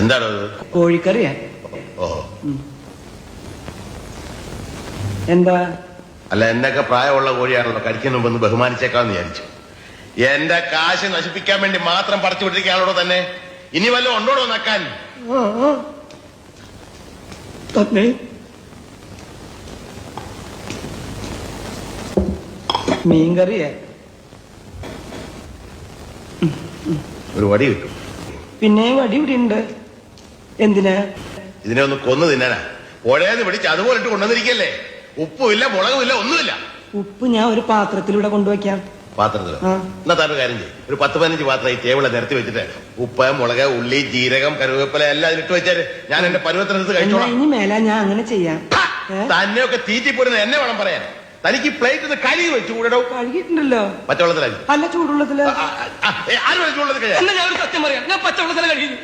എന്താണ് കോഴിക്കറിയാ? ഓ എന്താ? അല്ല, എന്നൊക്കെ പ്രായമുള്ള കോഴിയാണല്ലോ, കഴിക്കുന്ന മുമ്പ് ഒന്ന് ബഹുമാനിച്ചേക്കാന്ന് വിചാരിച്ചു. എന്റെ കാശ് നശിപ്പിക്കാൻ വേണ്ടി മാത്രം പറിച്ചു വിട്ടിരിക്കാണോ തന്നെ? ഇനി വല്ലതും ഉണ്ടോടോ നക്കാൻ? തന്നെ മീൻകറിയാ? ഒരു വടി കിട്ടും. പിന്നെ വടി ഇവിടെ ഉണ്ട്. എന്തിനാ? ഇതിനെ ഒന്ന് കൊന്നു തിന്നാനാ. പുഴയെന്ന് പിടിച്ച് അതുപോലെ ഇട്ട് കൊണ്ടുവന്നിരിക്കല്ലേ. ഉപ്പുമില്ല, മുളകുമില്ല, ഒന്നുമില്ല. ഉപ്പ് ഞാൻ ഒരു പാത്രത്തിലൂടെ കൊണ്ടുവയ്ക്കാം. പാത്രത്തിലോ? എന്നാ താൻ ഒരു കാര്യം ചെയ്യും, ഒരു 10-15 പാത്രം ഈ ടേബിളെ നിരത്തി വെച്ചിട്ട് ഉപ്പ്, മുളക്, ഉള്ളി, ജീരകം, കറിവേപ്പില എല്ലാം അതിലിട്ട് വെച്ചാല് ഞാൻ എന്റെ പരുവത്തിനടുത്ത് കഴിച്ചോളാം. ഇനി മേല ഞാൻ അങ്ങനെ ചെയ്യാം. തന്നെയൊക്കെ തീറ്റിപ്പോരുന്ന എന്നെ വേണം പറയാൻ. തനിക്ക് പ്ലേറ്റ് കഴുകി വെച്ചു കൂടോ? കഴുകിയിട്ടുണ്ടല്ലോ. പച്ചവെള്ളത്തിലായി? അല്ല, ചൂടുള്ളത്തില്. ആരും ചൂടുള്ളത് കഴിയാം. ഞാൻ ഒരു സത്യം പറയാം, ഞാൻ പച്ചവെള്ളത്തില കഴിയുന്നു.